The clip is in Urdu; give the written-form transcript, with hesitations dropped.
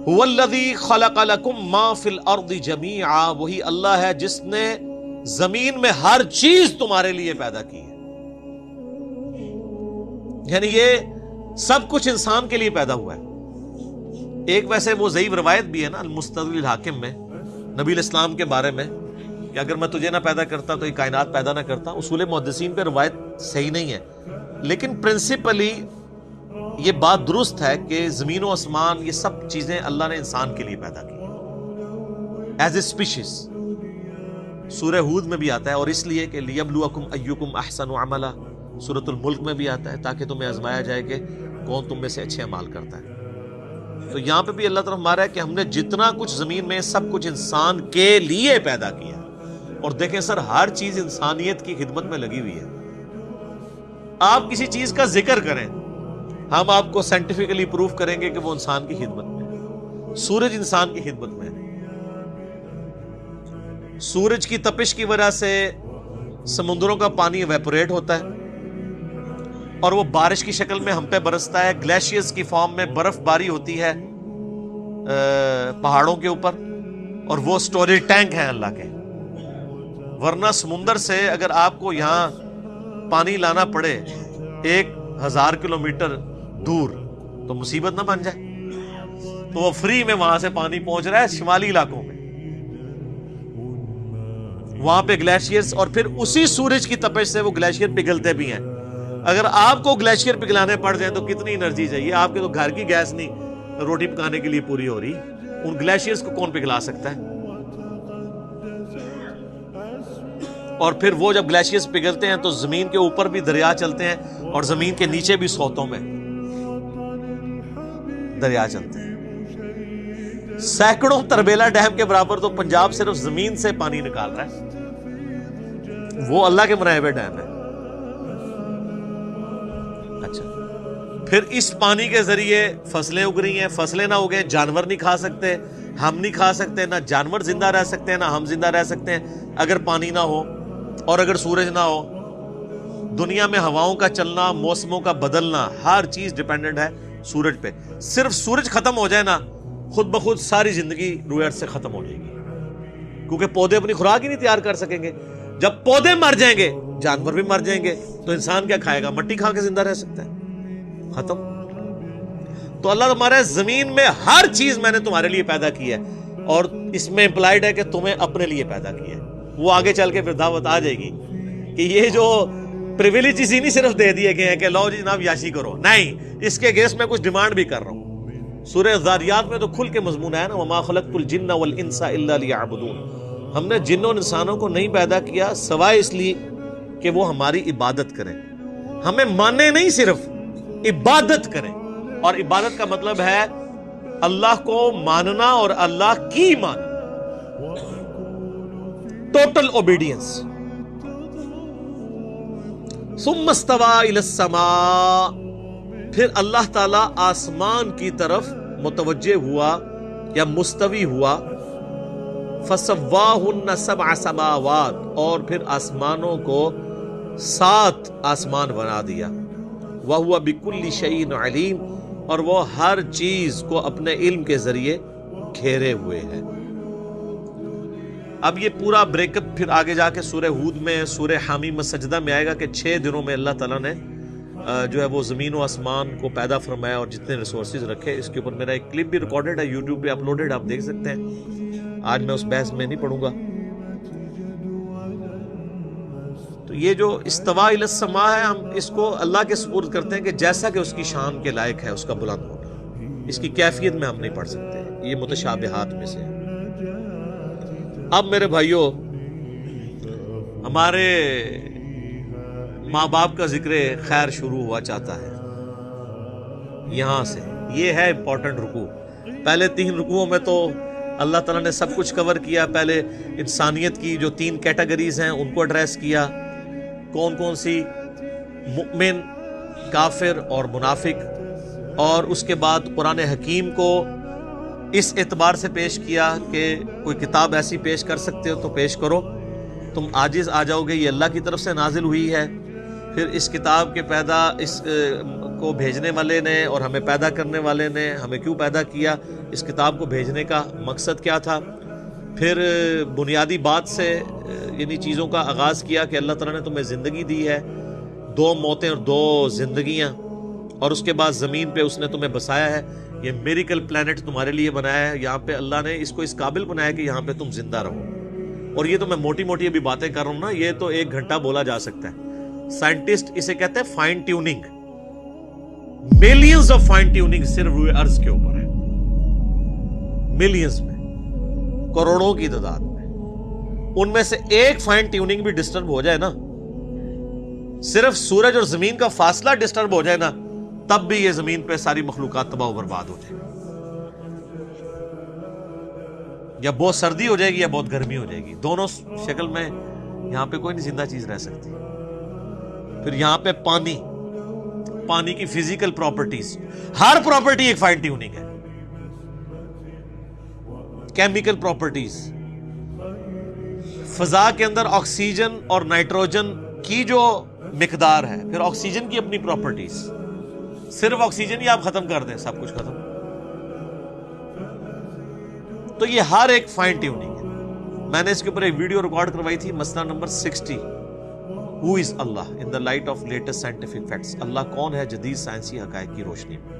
هو الذی خلق لکم ما فی الارض جمیعا، وہی اللہ ہے جس نے زمین میں ہر چیز تمہارے لیے پیدا کی ہے. یعنی یہ سب کچھ انسان کے لیے پیدا ہوا ہے. ایک ویسے وہ ضعیف روایت بھی ہے نا المستدرک الحاکم میں نبی الاسلام کے بارے میں کہ اگر میں تجھے نہ پیدا کرتا تو یہ کائنات پیدا نہ کرتا. اصول محدثین پہ روایت صحیح نہیں ہے، لیکن پرنسپلی یہ بات درست ہے کہ زمین و آسمان یہ سب چیزیں اللہ نے انسان کے لیے پیدا کی ایز اے اسپیشیز. سورہ ہود میں بھی آتا ہے، اور اس لیے کہ لیبلوکم ایکم احسن عملا. سورۃ الملک میں بھی آتا ہے تاکہ تمہیں آزمایا جائے کہ کون تم میں سے اچھے اعمال کرتا ہے. تو یہاں پہ بھی اللہ تعالیٰ ہمارا ہے کہ ہم نے جتنا کچھ زمین میں سب کچھ انسان کے لیے پیدا کیا. اور دیکھیں سر، ہر چیز انسانیت کی خدمت میں لگی ہوئی ہے. آپ کسی چیز کا ذکر کریں، ہم آپ کو سائنٹیفکلی پروف کریں گے کہ وہ انسان کی خدمت میں ہے. سورج انسان کی خدمت میں ہے. سورج کی تپش کی وجہ سے سمندروں کا پانی ایویپوریٹ ہوتا ہے اور وہ بارش کی شکل میں ہم پہ برستا ہے. گلیشیئرز کی فارم میں برف باری ہوتی ہے پہاڑوں کے اوپر، اور وہ سٹوریج ٹینک ہیں اللہ کے. ورنہ سمندر سے اگر آپ کو یہاں پانی لانا پڑے 1000 کلومیٹر دور تو مصیبت نہ بن جائے. تو وہ فری میں وہاں سے پانی پہنچ رہا ہے شمالی علاقوں میں، وہاں پہ گلیشیئرز، اور پھر اسی سورج کی تپش سے وہ گلیشیئر پگھلتے بھی ہیں. اگر آپ کو گلیشیئر پگھلانے پڑ جائیں تو کتنی انرجی چاہیے. آپ کے تو گھر کی گیس نہیں روٹی پکانے کے لیے پوری ہو رہی، ان گلیشیئرز کو کون پگھلا سکتا ہے؟ اور پھر وہ جب گلیشیئرز پگھلتے ہیں تو زمین کے اوپر بھی دریا چلتے ہیں اور زمین کے نیچے بھی سوتوں میں دریا چلتے ہیں. سینکڑوں تربیلا ڈیم کے برابر تو پنجاب صرف زمین سے پانی نکال رہا ہے، وہ اللہ کے بنائے ہوئے ڈیم ہے. اچھا، پھر اس پانی کے ذریعے فصلیں اگ رہی ہیں. فصلیں نہ اگیں جانور نہیں کھا سکتے، ہم نہیں کھا سکتے، نہ جانور زندہ رہ سکتے ہیں، نہ ہم زندہ رہ سکتے ہیں اگر پانی نہ ہو اور اگر سورج نہ ہو. دنیا میں ہواؤں کا چلنا، موسموں کا بدلنا، ہر چیز ڈیپینڈنٹ ہے سورج پہ. صرف سورج ختم ہو جائے نا، خود بخود ساری زندگی روئے ارض سے ختم ہو جائے گی، کیونکہ پودے اپنی خوراک ہی نہیں تیار کر سکیں گے. جب پودے مر جائیں گے جانور بھی مر جائیں گے، تو انسان کیا کھائے گا؟ مٹی کھا کے زندہ رہ سکتا ہے؟ ختم. تو اللہ تمہارے زمین میں ہر چیز میں نے تمہارے لیے پیدا کی ہے، اور اس میں امپلائڈ ہے کہ تمہیں اپنے لیے پیدا کی ہے. وہ آگے چل کے پھر دعوت آ جائے گی کہ یہ جو پریویلیجز ہی نہیں صرف دے دیے گئے ہیں کہ لو جی جناب یاشی کرو، نہیں، اس کے اگینسٹ میں کچھ ڈیمانڈ بھی کر رہا ہوں. سورہ ذاریات میں تو کھل کے مضمون ہے نا، وما خلقت الجن والانس الا لیعبدون. ہم نے جنوں انسانوں کو نہیں پیدا کیا سوائے اس لیے کہ وہ ہماری عبادت کریں. ہمیں مانے نہیں، صرف عبادت کریں. اور عبادت کا مطلب ہے اللہ کو ماننا اور اللہ کی ماننا، ٹوٹل اوبیڈینس. ثم استوى الى السماء، پھر اللہ تعالی آسمان کی طرف متوجہ ہوا یا مستوی ہوا. فسواہن 7 سماوات، اور پھر آسمانوں کو 7 آسمان بنا دیا. وَهُوَ بِكُلِّ شَيْءٍ عَلِيمٌ، اور وہ ہر چیز کو اپنے علم کے ذریعے گھیرے ہوئے ہیں. اب یہ پورا بریک اپ پھر آگے جا کے سورہ ہود میں، سورہ حامیم سجدہ میں آئے گا کہ 6 دنوں میں اللہ تعالیٰ نے جو ہے وہ زمین و آسمان کو پیدا فرمایا اور جتنے ریسورسز رکھے. اس کے اوپر میرا ایک کلپ بھی ریکارڈڈ ہے، یوٹیوب پہ اپلوڈڈ، آپ دیکھ سکتے ہیں. آج میں اس بحث میں نہیں پڑھوں گا. تو یہ جو استوا الی السماء ہے، ہم اس کو اللہ کے سپرد کرتے ہیں کہ جیسا کہ اس کی شان کے لائق ہے، اس کا بلند ہونا. اس کی کیفیت میں ہم نہیں پڑھ سکتے، یہ متشابہات میں سے ہے. اب میرے بھائیوں، ہمارے ماں باپ کا ذکر خیر شروع ہوا چاہتا ہے یہاں سے. یہ ہے امپورٹنٹ رکوع. پہلے 3 رکوعوں میں تو اللہ تعالیٰ نے سب کچھ کور کیا. پہلے انسانیت کی جو 3 کیٹیگریز ہیں ان کو ایڈریس کیا. کون کون سی؟ مؤمن، کافر اور منافق. اور اس کے بعد قرآن حکیم کو اس اعتبار سے پیش کیا کہ کوئی کتاب ایسی پیش کر سکتے ہو تو پیش کرو، تم عاجز آ جاؤ گے، یہ اللہ کی طرف سے نازل ہوئی ہے. پھر اس کتاب کے پیدا اس کو بھیجنے والے نے اور ہمیں پیدا کرنے والے نے ہمیں کیوں پیدا کیا، اس کتاب کو بھیجنے کا مقصد کیا تھا. پھر بنیادی بات سے یعنی چیزوں کا آغاز کیا کہ اللہ تعالیٰ نے تمہیں زندگی دی ہے، 2 موتیں اور 2 زندگیاں، اور اس کے بعد زمین پہ اس نے تمہیں بسایا ہے. یہ میریکل پلانٹ تمہارے لیے بنایا ہے. یہاں پہ اللہ نے اس کو اس قابل بنایا کہ یہاں پہ تم زندہ رہو. اور یہ تو میں موٹی موٹی ابھی باتیں کر رہا ہوں نا، یہ تو 1 گھنٹہ بولا جا سکتا ہے. سائنٹسٹ اسے کہتے ہیں fine tuning. Millions of fine tuning صرف روئے ارض کے اوپر ہے، ملینز میں، کروڑوں کی تعداد میں. ان میں سے 1 فائن ٹیوننگ بھی ڈسٹرب ہو جائے نا، صرف سورج اور زمین کا فاصلہ ڈسٹرب ہو جائے نا، تب بھی یہ زمین پہ ساری مخلوقات تباہ و برباد ہو جائے گی. یا بہت سردی ہو جائے گی یا بہت گرمی ہو جائے گی، دونوں شکل میں یہاں پہ کوئی نہیں زندہ چیز رہ سکتی. پھر یہاں پہ پانی کی فزیکل پراپرٹیز، ہر پراپرٹی ایک فائن ٹیوننگ ہے. کیمیکل پراپرٹیز، فضا کے اندر آکسیجن اور نائٹروجن کی جو مقدار ہے، پھر آکسیجن کی اپنی پراپرٹیز. صرف آکسیجن ہی آپ ختم کر دیں سب کچھ ختم. تو یہ ہر ایک فائن ٹیوننگ ہے. میں نے اس کے اوپر ایک ویڈیو ریکارڈ کروائی تھی، مسئلہ number 60، Who is Allah in the light of latest scientific facts. اللہ کون ہے جدید سائنسی حقائق کی روشنی میں.